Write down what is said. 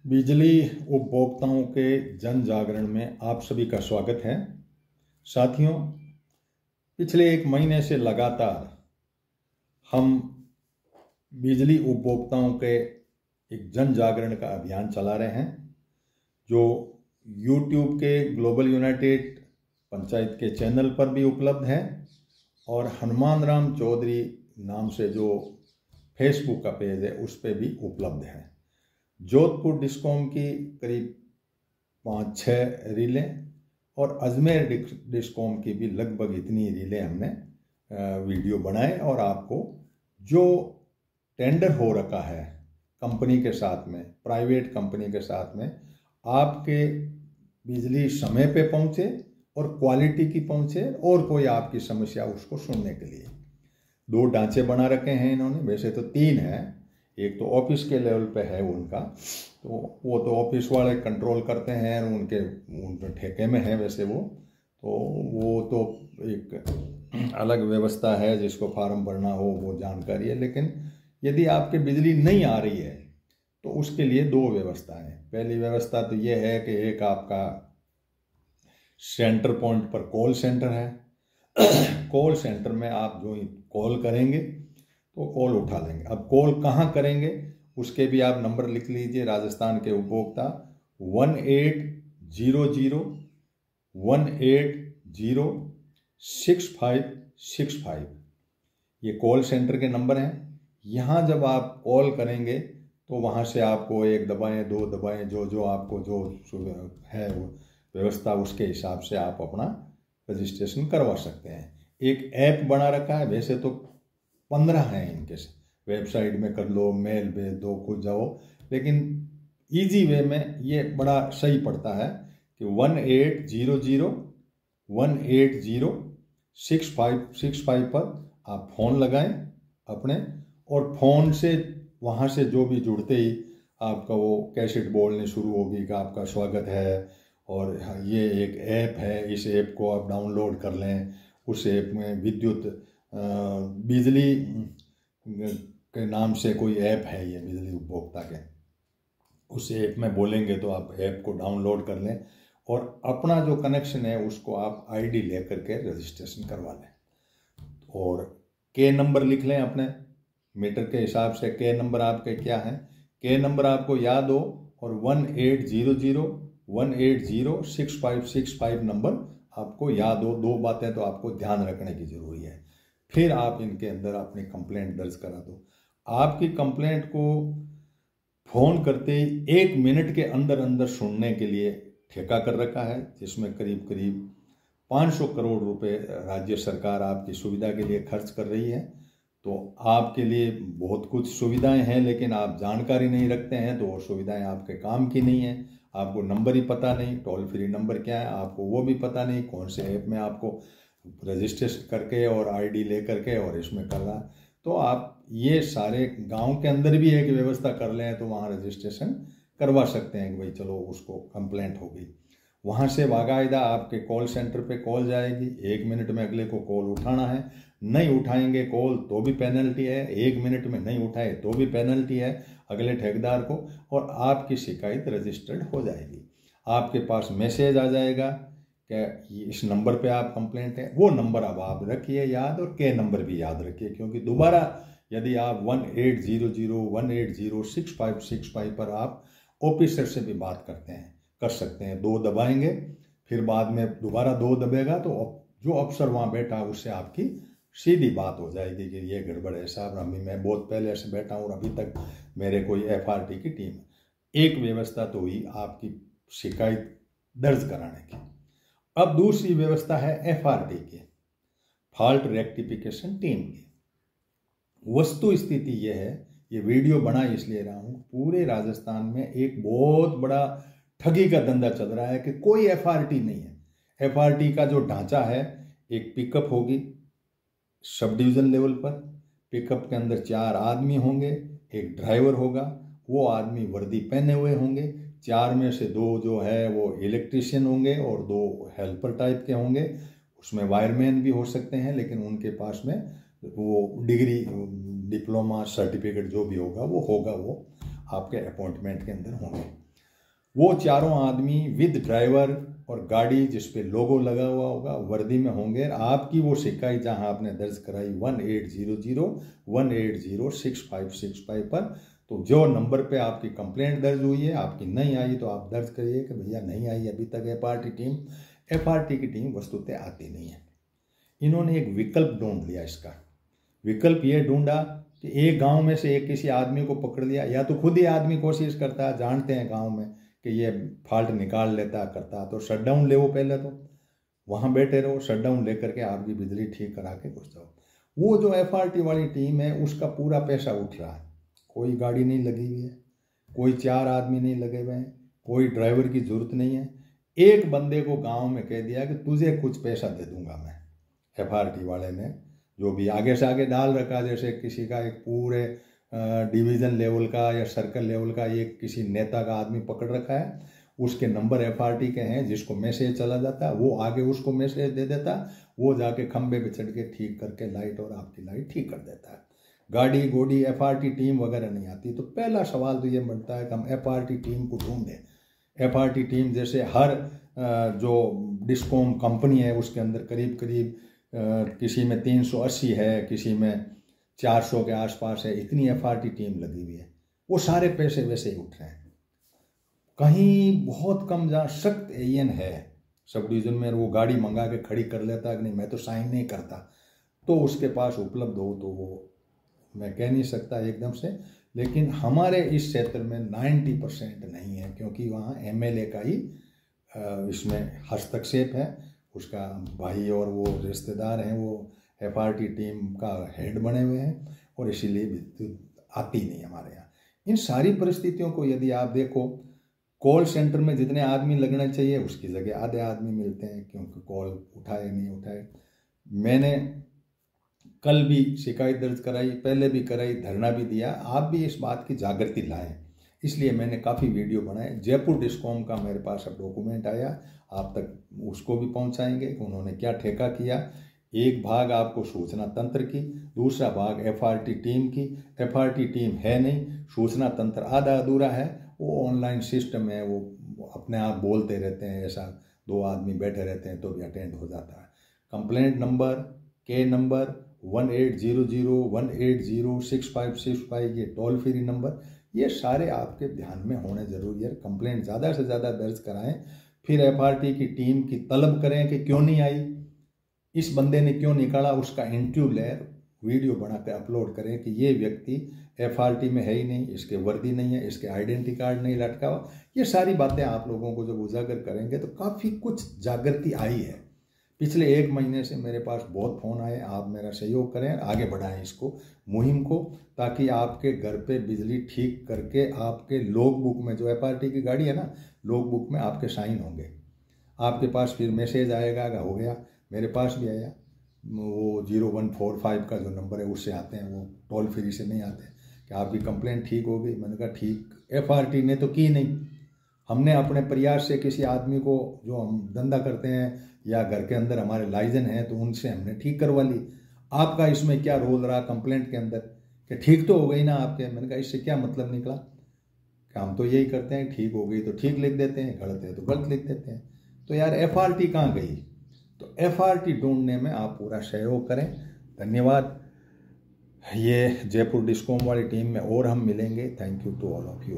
बिजली उपभोक्ताओं के जन जागरण में आप सभी का स्वागत है। साथियों, पिछले एक महीने से लगातार हम बिजली उपभोक्ताओं के एक जन जागरण का अभियान चला रहे हैं, जो YouTube के ग्लोबल यूनाइटेड पंचायत के चैनल पर भी उपलब्ध है और हनुमान राम चौधरी नाम से जो फेसबुक का पेज है उस पर भी उपलब्ध है। जोधपुर डिस्कॉम की करीब 5-6 रीलें और अजमेर डिस्कॉम की भी लगभग इतनी रीलें हमने वीडियो बनाए और आपको जो टेंडर हो रखा है कंपनी के साथ में, प्राइवेट कंपनी के साथ में, आपके बिजली समय पे पहुंचे और क्वालिटी की पहुंचे और कोई आपकी समस्या उसको सुनने के लिए 2 ढांचे बना रखे हैं इन्होंने। वैसे तो 3 है, एक तो ऑफिस के लेवल पे है उनका, तो वो तो ऑफिस वाले कंट्रोल करते हैं, उनके ठेके में है वैसे वो तो एक अलग व्यवस्था है, जिसको फार्म भरना हो वो जानकारी है। लेकिन यदि आपके बिजली नहीं आ रही है तो उसके लिए 2 व्यवस्थाएं हैं। पहली व्यवस्था तो ये है कि एक आपका सेंटर पॉइंट पर कॉल सेंटर है। कॉल सेंटर में आप जो कॉल करेंगे तो कॉल उठा लेंगे। अब कॉल कहाँ करेंगे उसके भी आप नंबर लिख लीजिए। राजस्थान के उपभोक्ता 1800-180-6565 ये कॉल सेंटर के नंबर हैं। यहाँ जब आप कॉल करेंगे तो वहाँ से आपको 1 दबाएं 2 दबाएं, जो आपको जो है वो व्यवस्था, उसके हिसाब से आप अपना रजिस्ट्रेशन करवा सकते हैं। एक ऐप बना रखा है, वैसे तो 15 हैं इनके से, वेबसाइट में कर लो, मेल भेज दो, खुद जाओ, लेकिन इजी वे में ये बड़ा सही पड़ता है कि 1800-180-6565 पर आप फ़ोन लगाएं अपने, और फ़ोन से वहाँ से जो भी जुड़ते ही आपका वो कैसेट बोलने शुरू होगी कि आपका स्वागत है और ये एक ऐप है, इस ऐप को आप डाउनलोड कर लें। उस ऐप में विद्युत बिजली के नाम से कोई ऐप है, ये बिजली उपभोक्ता के, उस ऐप में बोलेंगे तो आप ऐप को डाउनलोड कर लें और अपना जो कनेक्शन है उसको आप आईडी लेकर के रजिस्ट्रेशन करवा लें। और के नंबर लिख लें अपने मीटर के हिसाब से। के नंबर आपके क्या हैं, के नंबर आपको याद हो, और 1800-180-6565 नंबर आपको याद हो। 2 बातें तो आपको ध्यान रखने की जरूरी है। फिर आप इनके अंदर अपनी कंप्लेंट दर्ज करा दो। आपकी कंप्लेंट को फ़ोन करते ही 1 मिनट के अंदर अंदर सुनने के लिए ठेका कर रखा है, जिसमें करीब करीब 500 करोड़ रुपए राज्य सरकार आपकी सुविधा के लिए खर्च कर रही है। तो आपके लिए बहुत कुछ सुविधाएं हैं, लेकिन आप जानकारी नहीं रखते हैं तो वो सुविधाएं आपके काम की नहीं है। आपको नंबर ही पता नहीं, टोल फ्री नंबर क्या है आपको वो भी पता नहीं, कौन से ऐप में आपको रजिस्ट्रेशन करके और आईडी ले करके और इसमें करना। तो आप ये सारे गांव के अंदर भी एक व्यवस्था कर लें तो वहाँ रजिस्ट्रेशन करवा सकते हैं कि भाई चलो उसको कंप्लेंट हो गई। वहाँ से बाकायदा आपके कॉल सेंटर पे कॉल जाएगी, 1 मिनट में अगले को कॉल उठाना है। नहीं उठाएंगे कॉल तो भी पेनल्टी है, 1 मिनट में नहीं उठाए तो भी पेनल्टी है अगले ठेकेदार को, और आपकी शिकायत रजिस्टर्ड हो जाएगी। आपके पास मैसेज आ जाएगा कि इस नंबर पे आप कंप्लेंट है। वो नंबर अब आप रखिए याद, और के नंबर भी याद रखिए, क्योंकि दोबारा यदि आप 1800-180-6565 पर आप ऑफिसर से भी बात कर सकते हैं। 2 दबाएंगे, फिर बाद में दोबारा 2 दबेगा तो जो अफसर वहाँ बैठा है उससे आपकी सीधी बात हो जाएगी कि ये गड़बड़ है साहब, अभी मैं बहुत पहले से बैठा हूँ और अभी तक मेरे कोई FRT की टीम। एक व्यवस्था तो हुई आपकी शिकायत दर्ज कराने की। अब दूसरी व्यवस्था है FRT की, फॉल्ट रेक्टिफिकेशन टीम की। वस्तु स्थिति यह है, ये वीडियो बना इसलिए रहा हूँ, पूरे राजस्थान में एक बहुत बड़ा ठगी का धंधा चल रहा है कि कोई FRT नहीं है। FRT का जो ढांचा है, एक पिकअप होगी सब डिवीजन लेवल पर, पिकअप के अंदर 4 आदमी होंगे, एक ड्राइवर होगा, वो आदमी वर्दी पहने हुए होंगे, 4 में से 2 जो है वो इलेक्ट्रीशियन होंगे और 2 हेल्पर टाइप के होंगे। उसमें वायरमैन भी हो सकते हैं, लेकिन उनके पास में वो डिग्री, डिप्लोमा, सर्टिफिकेट जो भी होगा वो आपके अपॉइंटमेंट के अंदर होंगे। वो चारों आदमी विद ड्राइवर और गाड़ी जिस पे लोगो लगा हुआ होगा वर्दी में होंगे। आपकी वो शिकायत जहां आपने दर्ज कराई 1800-180-6565 पर, तो जो नंबर पे आपकी कंप्लेंट दर्ज हुई है, आपकी नहीं आई तो आप दर्ज करिए कि भैया नहीं आई अभी तक एफआरटी की टीम वस्तुतः आती नहीं है। इन्होंने एक विकल्प ढूंढ लिया। इसका विकल्प ये ढूंढा कि एक गांव में से एक किसी आदमी को पकड़ लिया, या तो खुद ही आदमी कोशिश करता है, जानते हैं गांव में कि ये फॉल्ट निकाल लेता करता, तो शटडाउन ले, वो पहले तो वहाँ बैठे रहो, शटडाउन लेकर के आपकी बिजली ठीक करा के घुस जाओ। वो जो एफआरटी वाली टीम है उसका पूरा पैसा उठ रहा है, कोई गाड़ी नहीं लगी हुई है, कोई 4 आदमी नहीं लगे हुए हैं, कोई ड्राइवर की जरूरत नहीं है। एक बंदे को गांव में कह दिया कि तुझे कुछ पैसा दे दूंगा मैं। एफआरटी वाले ने जो भी आगे से आगे डाल रखा, जैसे किसी का एक पूरे डिवीज़न लेवल का या सर्कल लेवल का एक किसी नेता का आदमी पकड़ रखा है, उसके नंबर एफआरटी के हैं, जिसको मैसेज चला जाता है वो आगे उसको मैसेज दे देता, वो जाके खंबे पे चढ़ के ठीक करके लाइट और आपकी लाइट ठीक कर देता है। गाड़ी गोड़ी एफआरटी टीम वगैरह नहीं आती। तो पहला सवाल तो ये बनता है कि हम एफआरटी टीम को ढूंढें। एफआरटी टीम जैसे हर जो डिस्कॉम कंपनी है उसके अंदर करीब करीब किसी में 380 है, किसी में 400 के आसपास है, इतनी एफआरटी टीम लगी हुई है। वो सारे पैसे वैसे ही उठ रहे हैं। कहीं बहुत कम जहाँ सख्त एएन है सब डिवीजन में, वो गाड़ी मंगा के खड़ी कर लेता है कि नहीं मैं तो साइन नहीं करता, तो उसके पास उपलब्ध हो तो वो मैं कह नहीं सकता एकदम से, लेकिन हमारे इस क्षेत्र में 90% नहीं है, क्योंकि वहाँ एमएलए का ही इसमें हस्तक्षेप है। उसका भाई और वो रिश्तेदार हैं वो एफआरटी टीम का हेड बने हुए हैं, और इसीलिए विद्युत आती नहीं हमारे यहाँ। इन सारी परिस्थितियों को यदि आप देखो, कॉल सेंटर में जितने आदमी लगने चाहिए उसकी जगह आधे आदमी मिलते हैं, क्योंकि कॉल उठाए नहीं उठाए। मैंने कल भी शिकायत दर्ज कराई, पहले भी कराई, धरना भी दिया। आप भी इस बात की जागृति लाएं, इसलिए मैंने काफ़ी वीडियो बनाए। जयपुर डिस्कॉम का मेरे पास अब डॉक्यूमेंट आया, आप तक उसको भी पहुंचाएंगे कि उन्होंने क्या ठेका किया। एक भाग आपको सूचना तंत्र की, दूसरा भाग एफआरटी टीम की। एफआरटी टीम है नहीं, सूचना तंत्र आधा अधूरा है, वो ऑनलाइन सिस्टम है, वो अपने आप बोलते रहते हैं, ऐसा 2 आदमी बैठे रहते हैं तो भी अटेंड हो जाता है। कंप्लेंट नंबर के नंबर 1800-180-6565 ये टोल फ्री नंबर, ये सारे आपके ध्यान में होने जरूरी है। कंप्लेंट ज़्यादा से ज़्यादा दर्ज कराएं, फिर एफआरटी की टीम की तलब करें कि क्यों नहीं आई, इस बंदे ने क्यों निकाला, उसका इंटरव्यू लें, वीडियो बनाकर अपलोड करें कि ये व्यक्ति एफआरटी में है ही नहीं, इसके वर्दी नहीं है, इसके आइडेंटिटी कार्ड नहीं लटका हुआ। ये सारी बातें आप लोगों को जब उजागर करेंगे तो काफ़ी कुछ जागृति आई है। पिछले 1 महीने से मेरे पास बहुत फ़ोन आए। आप मेरा सहयोग करें, आगे बढ़ाएं इसको, मुहिम को, ताकि आपके घर पे बिजली ठीक करके आपके लॉग बुक में, जो एफआरटी की गाड़ी है ना, लॉग बुक में आपके साइन होंगे, आपके पास फिर मैसेज आएगा कि हो गया। मेरे पास भी आया, वो 0145 का जो नंबर है उससे आते हैं, वो टोल फ्री से नहीं आते, कि आपकी कंप्लेंट ठीक हो गई। मैंने कहा ठीक, एफआरटी ने तो की नहीं, हमने अपने प्रयास से किसी आदमी को, जो हम धंधा करते हैं या घर के अंदर हमारे लाइजन हैं, तो उनसे हमने ठीक करवा ली। आपका इसमें क्या रोल रहा कंप्लेंट के अंदर कि ठीक तो हो गई ना आपके? मैंने कहा इससे क्या मतलब निकला कि हम तो यही करते हैं, ठीक हो गई तो ठीक लिख देते हैं, गलत है तो गलत लिख देते हैं। तो यार एफआरटी कहाँ गई? तो एफआरटी ढूंढने में आप पूरा सहयोग करें। धन्यवाद। ये जयपुर डिस्कॉम वाली टीम में और हम मिलेंगे। Thank you to all of you.